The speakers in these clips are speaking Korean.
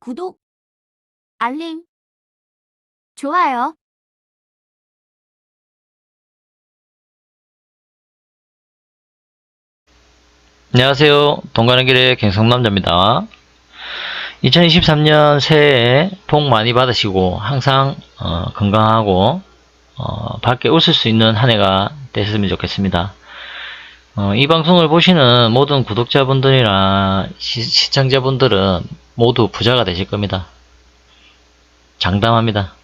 구독, 알림, 좋아요. 안녕하세요. 돈 가는 길의 갱성남자입니다. 2023년 새해에 복 많이 받으시고 항상 건강하고 밝게 웃을 수 있는 한 해가 됐으면 좋겠습니다. 이 방송을 보시는 모든 구독자분들이나 시청자분들은 모두 부자가 되실 겁니다. 장담합니다.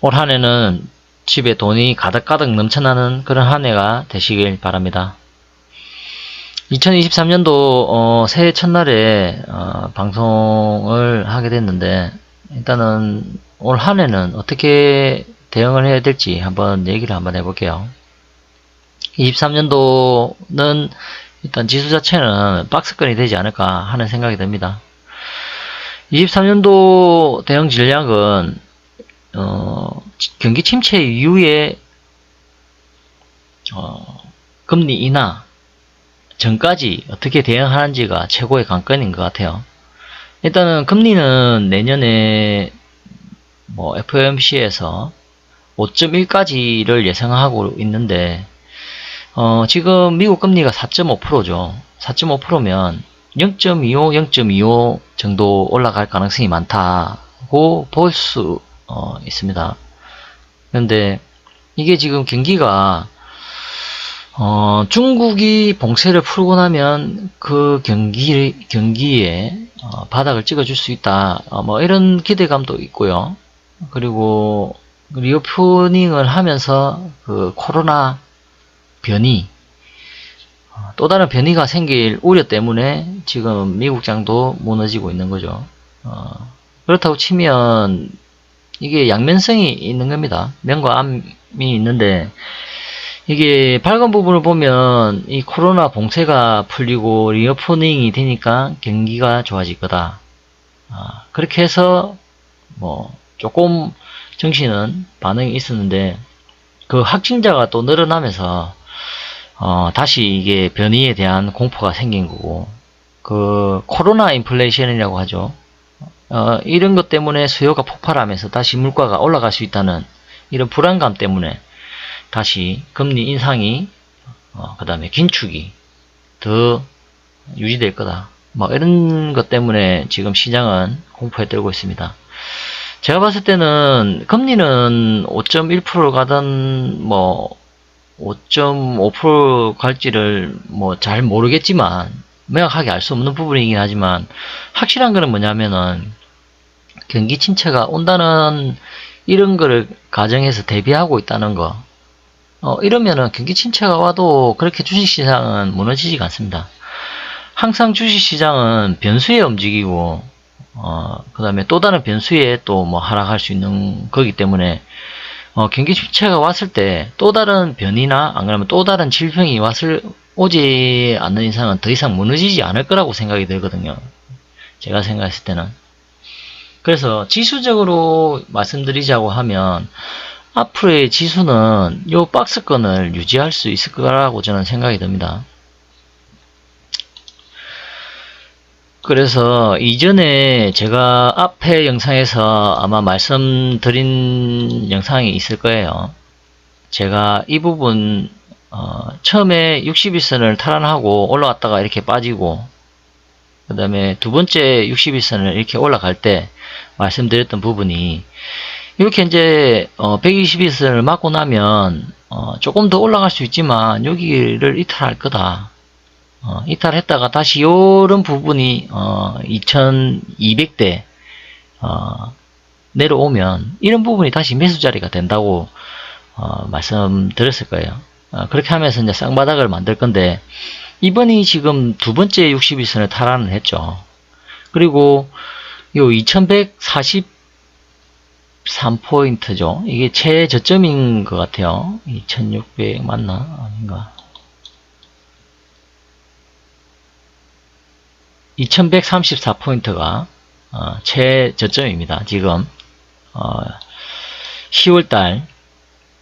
올 한 해는 집에 돈이 가득가득 넘쳐나는 그런 한 해가 되시길 바랍니다. 2023년도 새해 첫날에 방송을 하게 됐는데, 일단은 올 한 해는 어떻게 대응을 해야 될지 한번 얘기를 한번 해볼게요. 23년도는 일단 지수 자체는 박스권이 되지 않을까 하는 생각이 듭니다. 23년도 대응 전략은 경기 침체 이후에 금리 인하 전까지 어떻게 대응하는지가 최고의 관건인 것 같아요. 일단은 금리는 내년에 FOMC에서 5.1까지를 예상하고 있는데 지금 미국 금리가 4.5%죠. 4.5%면 0.25, 0.25 정도 올라갈 가능성이 많다고 볼 수 있습니다. 그런데 이게 지금 경기가 중국이 봉쇄를 풀고 나면 그 경기에 바닥을 찍어줄 수 있다. 이런 기대감도 있고요. 그리고 리오프닝을 하면서 그 코로나 변이, 또 다른 변이가 생길 우려 때문에 지금 미국장도 무너지고 있는 거죠. 그렇다고 치면 이게 양면성이 있는 겁니다. 면과 암이 있는데, 이게 밝은 부분을 보면 이 코로나 봉쇄가 풀리고 리오프닝이 되니까 경기가 좋아질 거다. 그렇게 해서 조금 증시는 반응이 있었는데, 그 확진자가 또 늘어나면서 다시 이게 변이에 대한 공포가 생긴 거고, 그 코로나 인플레이션이라고 하죠. 이런 것 때문에 수요가 폭발하면서 다시 물가가 올라갈 수 있다는 이런 불안감 때문에 다시 금리 인상이 그 다음에 긴축이 더 유지될 거다. 이런 것 때문에 지금 시장은 공포에 떨고 있습니다. 제가 봤을 때는 금리는 5.1% 가든 5.5% 갈지를 잘 모르겠지만, 명확하게 알 수 없는 부분이긴 하지만 확실한 거는 뭐냐면은 경기 침체가 온다는 이런 거를 가정해서 대비하고 있다는 거. 이러면은 경기 침체가 와도 그렇게 주식시장은 무너지지가 않습니다. 항상 주식시장은 변수에 움직이고, 그 다음에 또 다른 변수에 또 하락할 수 있는 거기 때문에, 경기 침체가 왔을 때 또 다른 변이나 안 그러면 또 다른 질병이 오지 않는 이상은 더 이상 무너지지 않을 거라고 생각이 들거든요. 제가 생각했을 때는. 그래서 지수적으로 말씀드리자고 하면, 앞으로의 지수는 요 박스권을 유지할 수 있을 거라고 저는 생각이 듭니다. 그래서 이전에 제가 앞에 영상에서 아마 말씀드린 영상이 있을 거예요. 제가 이 부분 처음에 61선을 탈환하고 올라갔다가 이렇게 빠지고, 그 다음에 두 번째 61선을 이렇게 올라갈 때 말씀드렸던 부분이, 이렇게 이제 121선을 맞고 나면 조금 더 올라갈 수 있지만 여기를 이탈할 거다. 이탈했다가 다시 요런 부분이 2200대 내려오면 이런 부분이 다시 매수 자리가 된다고 말씀드렸을 거예요. 그렇게 하면서 이제 쌍바닥을 만들 건데, 이번이 지금 두 번째 61선을 탈환을 했죠. 그리고 요 2143포인트죠. 이게 최저점인 것 같아요. 2600 맞나? 아닌가? 2134포인트가 최저점입니다. 지금 10월달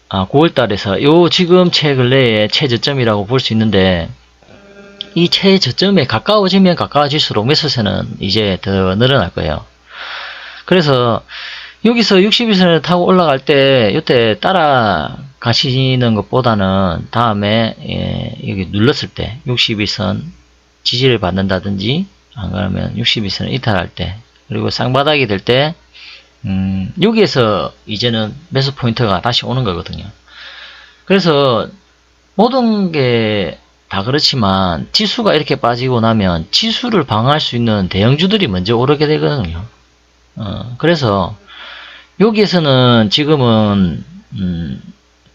9월달에서 요 지금 최근래의 최저점이라고 볼 수 있는데, 이 최저점에 가까워지면 가까워질수록 매수세는 이제 더 늘어날 거예요. 그래서 여기서 60일선을 타고 올라갈 때 이때 따라가시는 것보다는 다음에 여기 눌렀을 때 60일선 지지를 받는다든지 안 그러면 60일선을 이탈할 때 그리고 쌍바닥이 될 때 여기에서 이제는 매수 포인트가 다시 오는 거거든요. 그래서 모든 게 다 그렇지만 지수가 이렇게 빠지고 나면 지수를 방어할 수 있는 대형주들이 먼저 오르게 되거든요. 그래서 여기에서는 지금은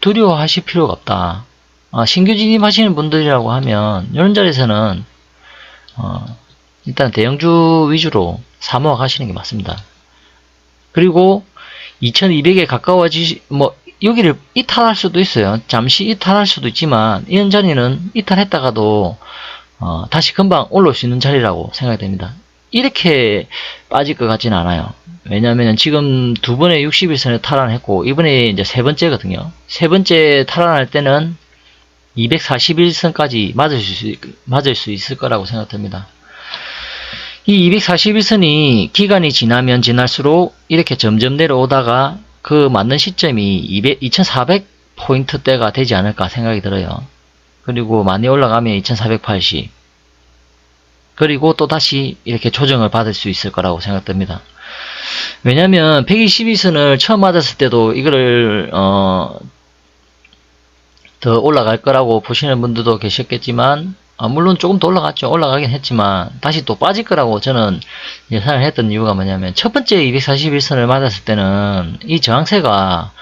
두려워하실 필요가 없다. 신규 진입하시는 분들이라고 하면 이런 자리에서는 일단 대형주 위주로 사모아 가시는 게 맞습니다. 그리고 2200에 여기를 이탈할 수도 있어요. 잠시 이탈할 수도 있지만 이런 자리는 이탈했다가도 다시 금방 올라올 수 있는 자리라고 생각이 됩니다. 이렇게 빠질 것 같지는 않아요. 왜냐하면 지금 두 번의 60일선에 탈환했고 이번에 이제 세 번째거든요. 세 번째 탈환할 때는 241선까지 맞을 수 있을 거라고 생각됩니다. 이 241선이 기간이 지나면 지날수록 이렇게 점점 내려오다가 그 맞는 시점이 2400포인트대가 되지 않을까 생각이 들어요. 그리고 많이 올라가면 2480 그리고 또 다시 이렇게 조정을 받을 수 있을 거라고 생각됩니다. 왜냐면 121선을 처음 맞았을 때도 이거를 더 올라갈 거라고 보시는 분들도 계셨겠지만 물론 조금 더 올라갔죠. 올라가긴 했지만 다시 또 빠질 거라고 저는 예상을 했던 이유가 뭐냐면 첫 번째 241선을 맞았을 때는 이 저항세가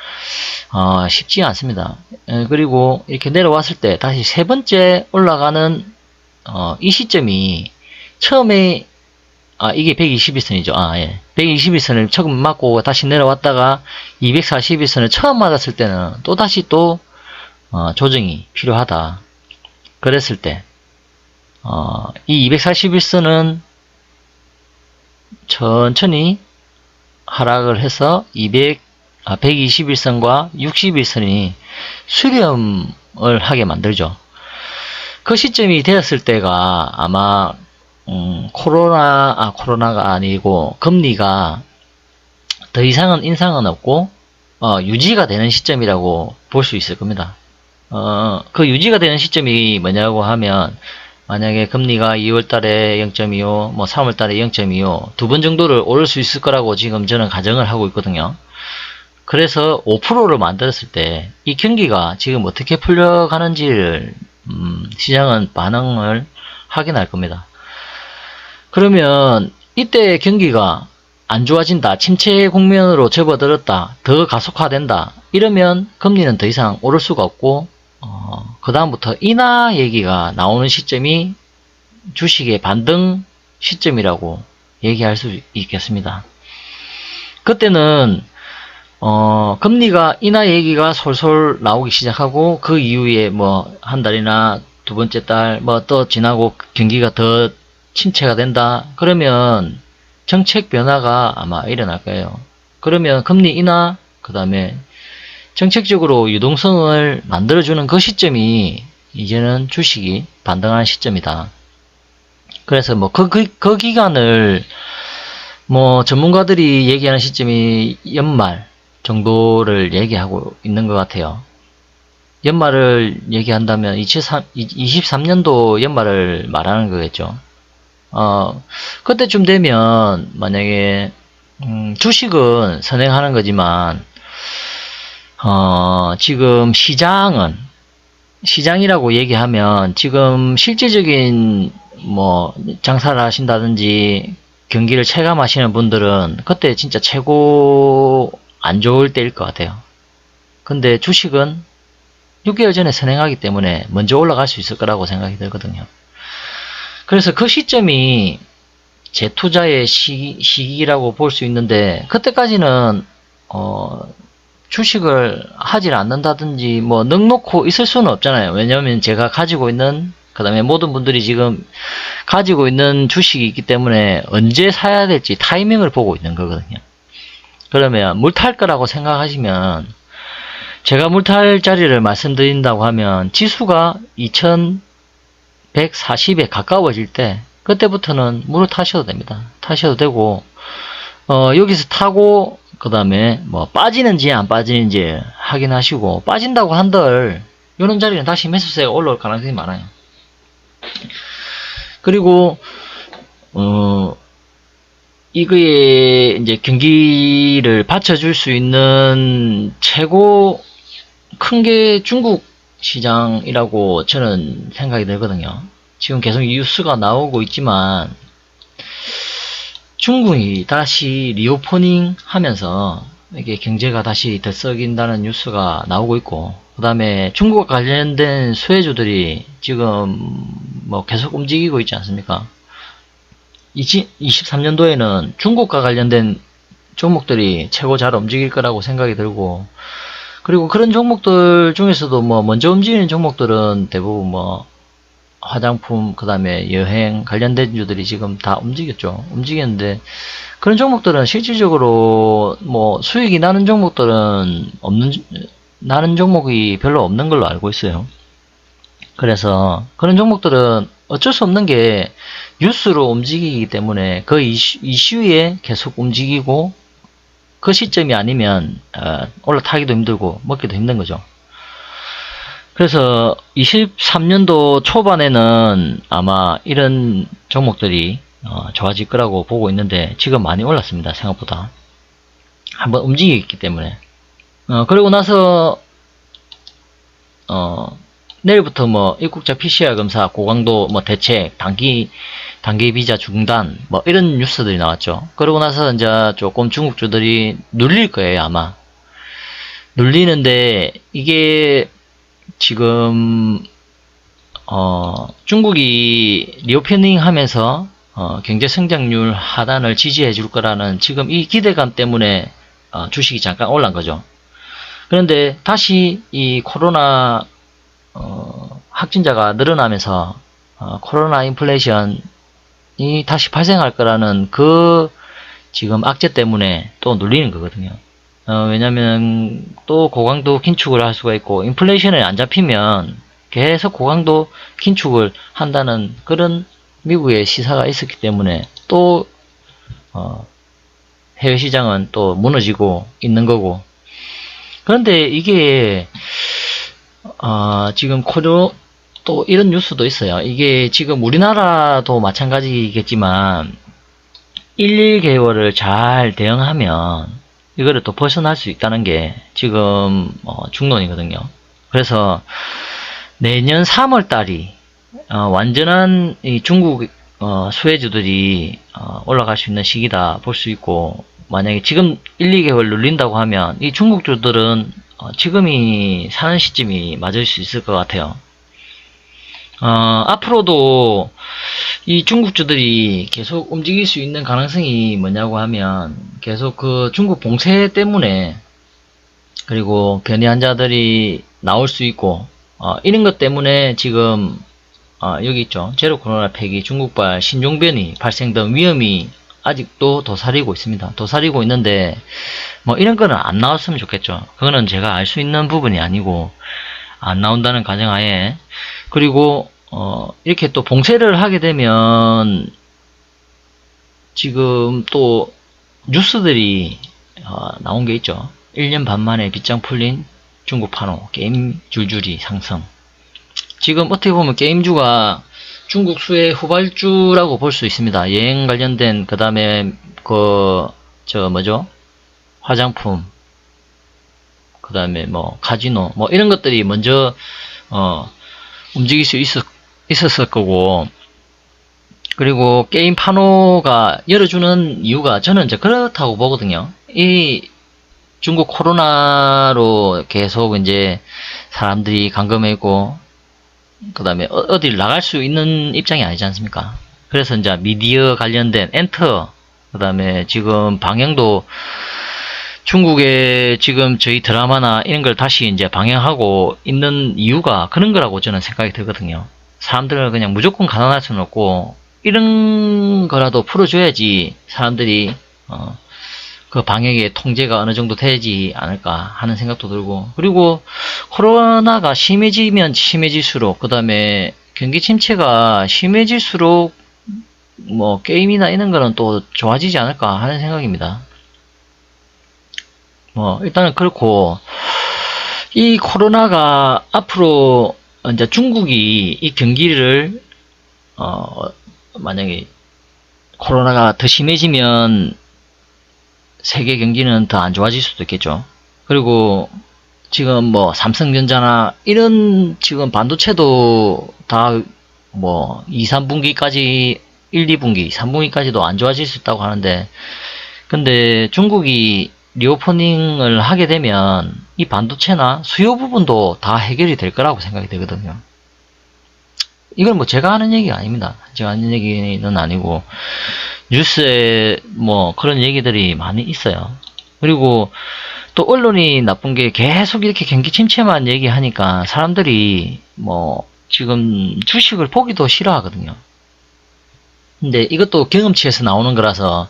쉽지 않습니다. 그리고 이렇게 내려왔을 때 다시 세 번째 올라가는 이 시점이 처음에 이게 121선이죠. 121선을 처음 맞고 다시 내려왔다가 241선을 처음 맞았을 때는 또 다시 또 조정이 필요하다. 그랬을 때 이 241선은 천천히 하락을 해서 121선과 61선이 수렴을 하게 만들죠. 그 시점이 되었을 때가 아마 코로나가 아니고 금리가 더 이상은 인상은 없고 유지가 되는 시점이라고 볼 수 있을 겁니다. 그 유지가 되는 시점이 뭐냐고 하면 만약에 금리가 2월달에 0.25, 뭐 3월달에 0.25 두 번 정도를 오를 수 있을 거라고 지금 저는 가정을 하고 있거든요. 그래서 5%를 만들었을 때 이 경기가 지금 어떻게 풀려가는지를 시장은 반응을 확인할 겁니다. 그러면 이때 경기가 안 좋아진다, 침체 국면으로 접어들었다, 더 가속화된다 이러면 금리는 더 이상 오를 수가 없고 그 다음부터 인하 얘기가 나오는 시점이 주식의 반등 시점이라고 얘기할 수 있겠습니다. 그때는 금리가 인하 얘기가 솔솔 나오기 시작하고 그 이후에 뭐 한 달이나 두 번째 달 뭐 또 지나고 경기가 더 침체가 된다 그러면 정책 변화가 아마 일어날 거예요. 그러면 금리 인하 그 다음에 정책적으로 유동성을 만들어주는 그 시점이 이제는 주식이 반등하는 시점이다. 그래서 뭐 그 기간을 뭐 전문가들이 얘기하는 시점이 연말 정도를 얘기하고 있는 것 같아요. 연말을 얘기한다면 23년도 연말을 말하는 거겠죠. 그때쯤 되면 만약에 주식은 선행하는 거지만 지금 시장이라고 얘기하면 지금 실질적인 뭐 장사를 하신다든지 경기를 체감하시는 분들은 그때 진짜 최고 안 좋을 때일 것 같아요. 근데 주식은 6개월 전에 선행하기 때문에 먼저 올라갈 수 있을 거라고 생각이 들거든요. 그래서 그 시점이 재투자의 시기라고 볼 수 있는데 그때까지는 주식을 하질 않는다든지 뭐 넉놓고 있을 수는 없잖아요. 왜냐하면 제가 가지고 있는 그 다음에 모든 분들이 지금 가지고 있는 주식이 있기 때문에 언제 사야 될지 타이밍을 보고 있는 거거든요. 그러면 물탈 거라고 생각하시면 제가 물탈 자리를 말씀드린다고 하면 지수가 140에 가까워질 때 그때부터는 물을 타셔도 됩니다. 타셔도 되고 여기서 타고 그 다음에 뭐 빠지는지 안 빠지는지 확인하시고 빠진다고 한들 이런 자리는 다시 매수세가 올라올 가능성이 많아요. 그리고 이거에 이제 경기를 받쳐줄 수 있는 최고 큰 게 중국 시장이라고 저는 생각이 들거든요. 지금 계속 뉴스가 나오고 있지만 중국이 다시 리오퍼닝 하면서 이게 경제가 다시 들썩인다는 뉴스가 나오고 있고, 그 다음에 중국과 관련된 수혜주들이 지금 뭐 계속 움직이고 있지 않습니까? 23년도에는 중국과 관련된 종목들이 최고 잘 움직일 거라고 생각이 들고, 그리고 그런 종목들 중에서도 뭐 먼저 움직이는 종목들은 대부분 뭐 화장품, 그 다음에 여행 관련된 주들이 지금 다 움직였는데, 그런 종목들은 실질적으로 뭐 수익이 나는 종목들은 나는 종목이 별로 없는 걸로 알고 있어요. 그래서 그런 종목들은 어쩔 수 없는 게 뉴스로 움직이기 때문에 그 이슈에 계속 움직이고, 그 시점이 아니면 올라타기도 힘들고 먹기도 힘든 거죠. 그래서 23년도 초반에는 아마 이런 종목들이 좋아질 거라고 보고 있는데 지금 많이 올랐습니다. 생각보다 한번 움직이기 때문에. 그리고 나서 내일부터 뭐 입국자 PCR 검사 고강도 뭐 대책, 단기 비자 중단 뭐 이런 뉴스들이 나왔죠. 그러고 나서 이제 조금 중국주들이 눌릴 거예요. 아마 눌리는데, 이게 지금 중국이 리오프닝 하면서 경제 성장률 하단을 지지해 줄 거라는 지금 이 기대감 때문에 주식이 잠깐 올란 거죠. 그런데 다시 이 코로나 확진자가 늘어나면서 코로나 인플레이션이 다시 발생할 거라는 그 지금 악재 때문에 또 눌리는 거거든요. 왜냐면 또 고강도 긴축을 할 수가 있고, 인플레이션에 안 잡히면 계속 고강도 긴축을 한다는 그런 미국의 시사가 있었기 때문에 또 해외 시장은 또 무너지고 있는 거고. 그런데 이게 지금 또 이런 뉴스도 있어요. 이게 지금 우리나라도 마찬가지겠지만 1-1개월을 잘 대응하면 이거를 또 벗어날 수 있다는 게 지금 중론이거든요. 그래서 내년 3월 달이 완전한 이 중국 수혜주들이 올라갈 수 있는 시기다 볼 수 있고, 만약에 지금 1-2개월 눌린다고 하면 이 중국주들은 지금이 사는 시점이 맞을 수 있을 것 같아요. 앞으로도 이 중국주들이 계속 움직일 수 있는 가능성이 뭐냐고 하면, 계속 그 중국 봉쇄 때문에, 그리고 변이 환자들이 나올 수 있고, 이런 것 때문에 지금 여기 있죠. 제로 코로나 폐기 중국발 신종변이 발생된 위험이 아직도 도사리고 있습니다. 도사리고 있는데 뭐 이런 거는 안 나왔으면 좋겠죠. 그거는 제가 알 수 있는 부분이 아니고, 안 나온다는 가정하에. 그리고 이렇게 또 봉쇄를 하게 되면 지금 또 뉴스들이 나온 게 있죠. 1년 반 만에 빗장 풀린 중국 판호, 게임 줄줄이 상승. 지금 어떻게 보면 게임주가 중국 수의 후발주라고 볼 수 있습니다. 여행 관련된, 그 다음에 화장품, 그 다음에 뭐 카지노 뭐 이런 것들이 먼저 움직일 수 있었을 거고, 그리고 게임 판호가 열어주는 이유가 저는 이제 그렇다고 보거든요. 이 중국 코로나로 계속 이제 사람들이 감금했고, 그 다음에 어딜 나갈 수 있는 입장이 아니지 않습니까? 그래서 이제 미디어 관련된 엔터, 그 다음에 지금 방영도 중국에 지금 저희 드라마나 이런 걸 다시 이제 방영하고 있는 이유가 그런 거라고 저는 생각이 들거든요. 사람들은 그냥 무조건 가난할 수는 없고, 이런 거라도 풀어줘야지 사람들이 그 방역의 통제가 어느 정도 되지 않을까 하는 생각도 들고, 그리고 코로나가 심해지면 심해질수록, 그 다음에 경기 침체가 심해질수록 뭐 게임이나 이런 거는 또 좋아지지 않을까 하는 생각입니다. 뭐 일단은 그렇고, 이 코로나가 앞으로 이제 중국이 이 경기를 만약에 코로나가 더 심해지면 세계 경기는 더 안 좋아질 수도 있겠죠. 그리고 지금 뭐 삼성전자나 이런 지금 반도체도 다 뭐 2, 3분기까지 1, 2분기, 3분기까지도 안 좋아질 수 있다고 하는데, 근데 중국이 리오퍼닝을 하게 되면 이 반도체나 수요 부분도 다 해결이 될 거라고 생각이 되거든요. 이건 뭐 제가 하는 얘기가 아닙니다. 제가 하는 얘기는 아니고 뉴스에 뭐 그런 얘기들이 많이 있어요. 그리고 또 언론이 나쁜 게 계속 이렇게 경기 침체만 얘기하니까 사람들이 뭐 지금 주식을 보기도 싫어하거든요. 근데 이것도 경험치에서 나오는 거라서,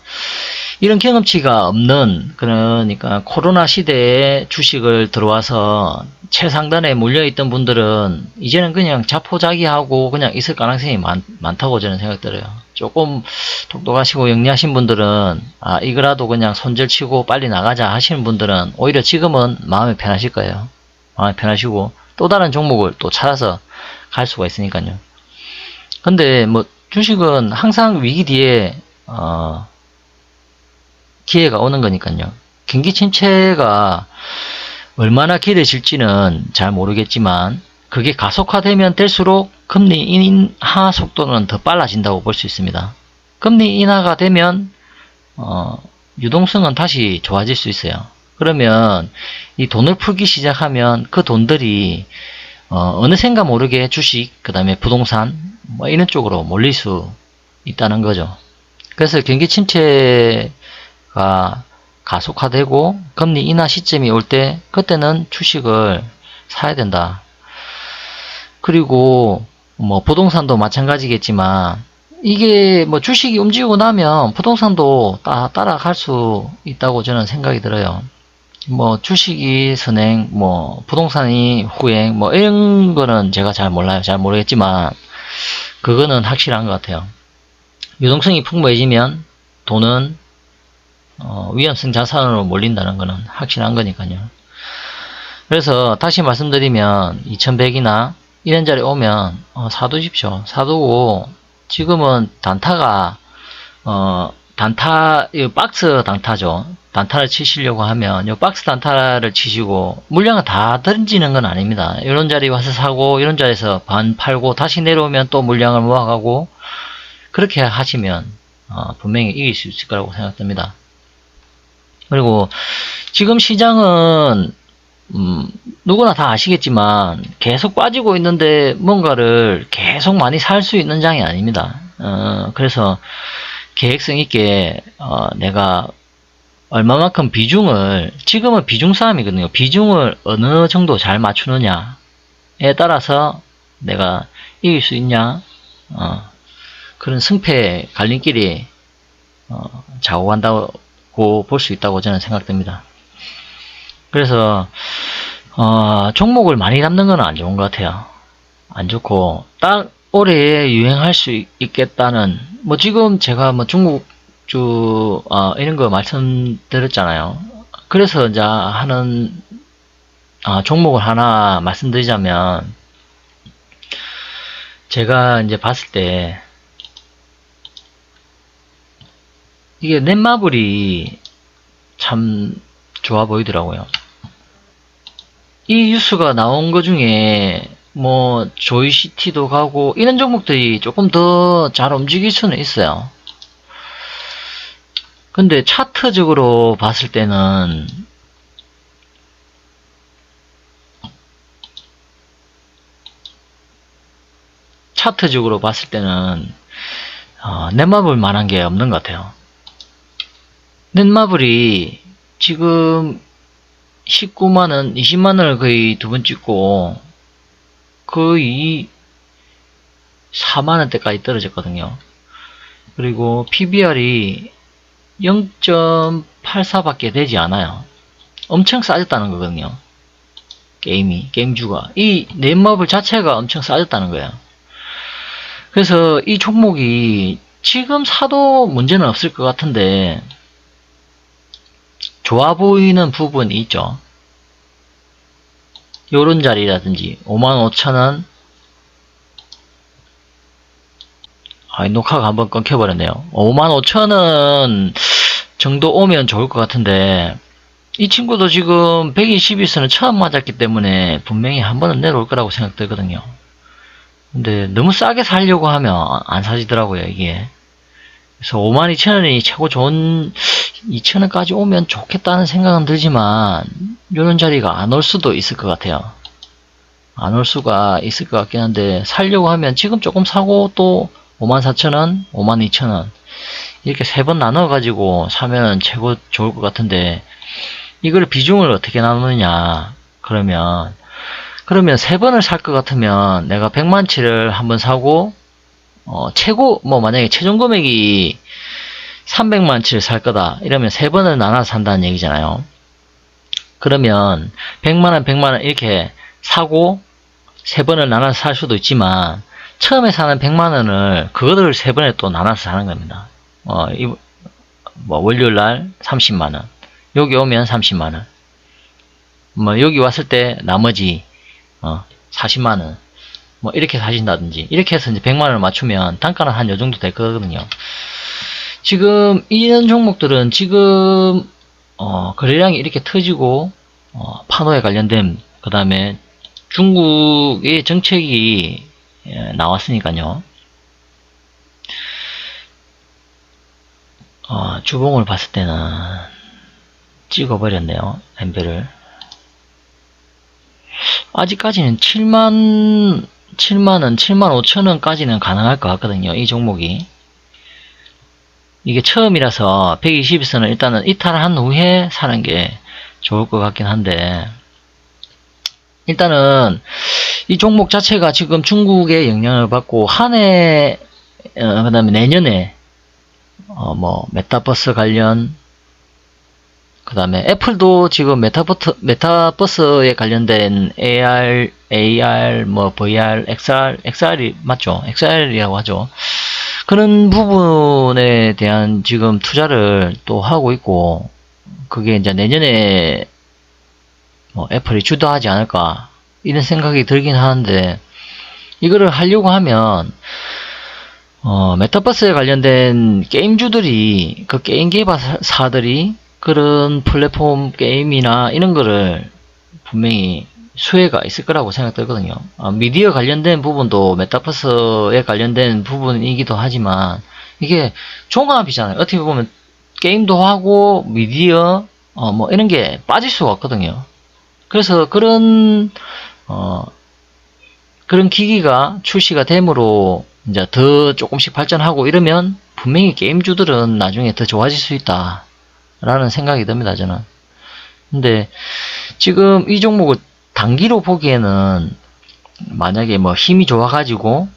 이런 경험치가 없는, 그러니까 코로나 시대에 주식을 들어와서 최상단에 물려있던 분들은 이제는 그냥 자포자기하고 그냥 있을 가능성이 많다고 저는 생각 들어요. 조금 똑똑하시고 영리하신 분들은 이거라도 그냥 손절치고 빨리 나가자 하시는 분들은 오히려 지금은 마음이 편하실 거예요. 마음이 편하시고 또 다른 종목을 또 찾아서 갈 수가 있으니까요. 근데 뭐 주식은 항상 위기 뒤에 기회가 오는 거니까요. 경기 침체가 얼마나 길어질지는 잘 모르겠지만, 그게 가속화되면 될수록 금리 인하 속도는 더 빨라진다고 볼 수 있습니다. 금리 인하가 되면 유동성은 다시 좋아질 수 있어요. 그러면 이 돈을 풀기 시작하면 그 돈들이 어느샌가 모르게 주식, 그 다음에 부동산 뭐 이런 쪽으로 몰릴 수 있다는 거죠. 그래서 경기 침체가 가속화되고 금리 인하 시점이 올 때, 그때는 주식을 사야 된다. 그리고 뭐 부동산도 마찬가지겠지만, 이게 뭐 주식이 움직이고 나면 부동산도 따라갈 수 있다고 저는 생각이 들어요. 뭐 주식이 선행, 뭐 부동산이 후행, 뭐 이런 거는 제가 잘 몰라요. 잘 모르겠지만 그거는 확실한 것 같아요. 유동성이 풍부해지면 돈은 위험성 자산으로 몰린다는 거는 확실한 거니까요. 그래서 다시 말씀드리면 2100이나 이런 자리 오면 사두십시오. 사두고, 지금은 단타가 단타, 이 박스 단타죠. 단타를 치시려고 하면 이 박스 단타를 치시고, 물량을 다 던지는 건 아닙니다. 이런 자리 와서 사고, 이런 자리에서 반 팔고 다시 내려오면 또 물량을 모아가고, 그렇게 하시면 분명히 이길 수 있을 거라고 생각됩니다. 그리고 지금 시장은 누구나 다 아시겠지만 계속 빠지고 있는데 뭔가를 계속 많이 살 수 있는 장이 아닙니다. 그래서 계획성 있게 내가 얼마만큼 비중을, 지금은 비중 싸움이거든요. 비중을 어느 정도 잘 맞추느냐에 따라서 내가 이길 수 있냐, 그런 승패 갈림길이 좌우한다고 볼 수 있다고 저는 생각됩니다. 그래서 종목을 많이 잡는 건 안 좋은 것 같아요. 안 좋고, 딱 올해 유행할 수 있겠다는, 뭐 지금 제가 뭐 중국주 이런 거 말씀드렸잖아요. 그래서 이제 하는 종목을 하나 말씀드리자면, 제가 이제 봤을 때 이게 넷마블이 참 좋아 보이더라고요. 이 뉴스가 나온 것 중에 뭐 조이시티도 가고 이런 종목들이 조금 더 잘 움직일 수는 있어요. 근데 차트적으로 봤을 때는 넷마블 만한 게 없는 것 같아요. 넷마블이 지금 19만원, 20만원을 거의 두 번 찍고 거의 4만원대까지 떨어졌거든요. 그리고 PBR이 0.84밖에 되지 않아요. 엄청 싸졌다는 거거든요. 게임주가. 이 넷마블 자체가 엄청 싸졌다는 거예요. 그래서 이 종목이 지금 사도 문제는 없을 것 같은데 좋아 보이는 부분이 있죠. 요런 자리라든지 55,000원. 녹화가 한번 끊겨버렸네요. 55,000원 정도 오면 좋을 것 같은데 이 친구도 지금 122선을 처음 맞았기 때문에 분명히 한 번은 내려올 거라고 생각되거든요. 근데 너무 싸게 사려고 하면 안 사지더라고요, 이게. 그래서 52,000원이 최고 좋은 2,000원까지 오면 좋겠다는 생각은 들지만 이런 자리가 안 올 수도 있을 것 같아요. 안 올 수가 있을 것 같긴 한데 사려고 하면 지금 조금 사고 또 54,000원, 52,000원 이렇게 세 번 나눠 가지고 사면 최고 좋을 것 같은데 이걸 비중을 어떻게 나누느냐. 그러면 세 번을 살 것 같으면 내가 100만치를 한번 사고 최고 만약에 최종 금액이 300만치를 살 거다 이러면 세 번을 나눠서 산다는 얘기잖아요. 그러면 100만원 100만원 이렇게 사고 세 번을 나눠서 살 수도 있지만 처음에 사는 100만원을 그거를 세 번에 또 나눠서 사는 겁니다. 월요일날 30만원 여기 오면 30만원 여기 왔을 때 나머지 40만원 이렇게 사신다든지 이렇게 해서 이제 100만원을 맞추면 단가는 한 요 정도 될 거거든요. 지금 이런 종목들은 지금 거래량이 이렇게 터지고 판호에 관련된 그 다음에 중국의 정책이 나왔으니까요. 주봉을 봤을 때는 찍어버렸네요. 엠벨을. 아직까지는 7만 75,000원까지는 가능할 것 같거든요. 이 종목이. 이게 처음이라서 121선을 일단은 이탈한 후에 사는 게 좋을 것 같긴 한데 일단은 이 종목 자체가 지금 중국의 영향을 받고 한 해 그 다음에 내년에 메타버스 관련 그 다음에 애플도 지금 메타버스에 관련된 AR, VR, XR이 맞죠? XR이라고 하죠. 그런 부분에 대한 지금 투자를 또 하고 있고, 그게 이제 내년에 애플이 주도하지 않을까, 이런 생각이 들긴 하는데, 이거를 하려고 하면, 메타버스에 관련된 게임주들이, 그 게임 개발사들이 그런 플랫폼 게임이나 이런 거를 분명히 수혜가 있을 거라고 생각되거든요. 미디어 관련된 부분도 메타버스에 관련된 부분이기도 하지만 이게 종합이잖아요. 어떻게 보면 게임도 하고 미디어 이런 게 빠질 수가 없거든요. 그래서 그런 기기가 출시가 됨으로 이제 더 조금씩 발전하고 이러면 분명히 게임주들은 나중에 더 좋아질 수 있다 라는 생각이 듭니다, 저는. 근데 지금 이 종목을 단기로 보기에는 만약에 힘이 좋아가지고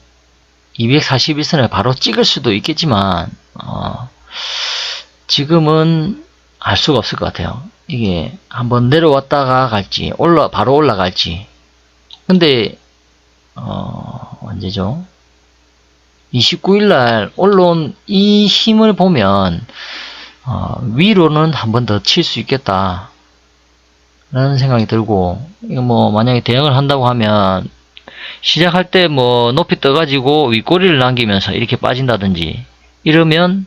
241선을 바로 찍을 수도 있겠지만 지금은 알 수가 없을 것 같아요. 이게 한번 내려왔다가 갈지 바로 올라갈지. 근데 언제죠? 29일날 올라온 이 힘을 보면 위로는 한 번 더 칠 수 있겠다 라는 생각이 들고, 이거 만약에 대응을 한다고 하면 시작할 때 높이 떠가지고 윗꼬리를 남기면서 이렇게 빠진다든지 이러면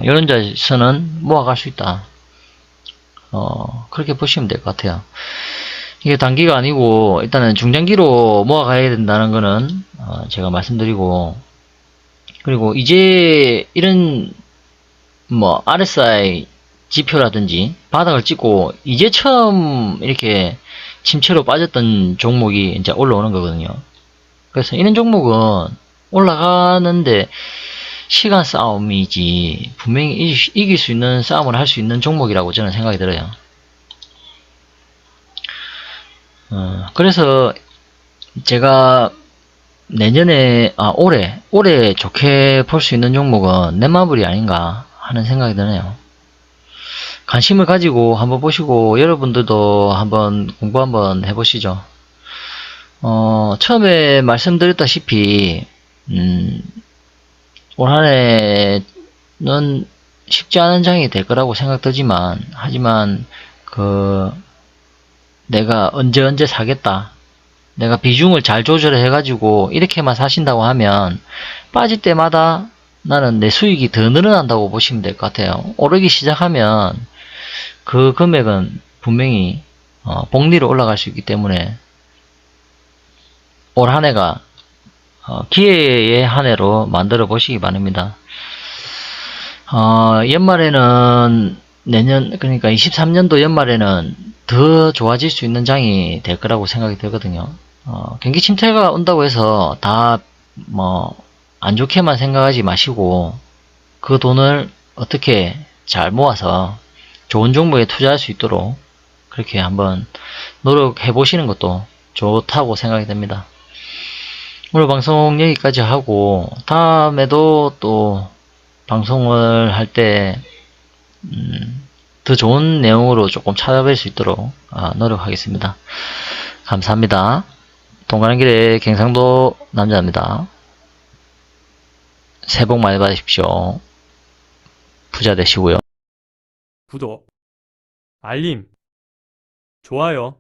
이런 자리에서는 모아갈 수 있다. 그렇게 보시면 될 것 같아요. 이게 단기가 아니고 일단은 중장기로 모아가야 된다는 거는 제가 말씀드리고, 그리고 이제 이런 RSI 지표라든지 바닥을 찍고 이제 처음 이렇게 침체로 빠졌던 종목이 이제 올라오는 거거든요. 그래서 이런 종목은 올라가는데 시간 싸움이지 분명히 이길 수 있는 싸움을 할 수 있는 종목이라고 저는 생각이 들어요. 그래서 제가 내년에 올해 좋게 볼 수 있는 종목은 넷마블이 아닌가 하는 생각이 드네요. 관심을 가지고 한번 보시고 여러분들도 한번 공부 한번 해보시죠. 처음에 말씀드렸다시피 올 한 해는 쉽지 않은 장이 될 거라고 생각되지만, 하지만, 내가 언제 사겠다. 내가 비중을 잘 조절을 해가지고, 이렇게만 사신다고 하면, 빠질 때마다 나는 내 수익이 더 늘어난다고 보시면 될 것 같아요. 오르기 시작하면, 그 금액은 분명히, 복리로 올라갈 수 있기 때문에, 올 한 해가, 기회의 한 해로 만들어 보시기 바랍니다. 연말에는 그러니까 23년도 연말에는 더 좋아질 수 있는 장이 될 거라고 생각이 들거든요. 경기 침체가 온다고 해서 다, 안 좋게만 생각하지 마시고, 그 돈을 어떻게 잘 모아서 좋은 종목에 투자할 수 있도록 그렇게 한번 노력해 보시는 것도 좋다고 생각이 됩니다. 오늘 방송 여기까지 하고, 다음에도 또 방송을 할 때, 더 좋은 내용으로 조금 찾아뵐 수 있도록 노력하겠습니다. 감사합니다. 돈 가는 길에 경상도 남자입니다. 새해 복 많이 받으십시오. 부자 되시고요. 구독, 알림, 좋아요.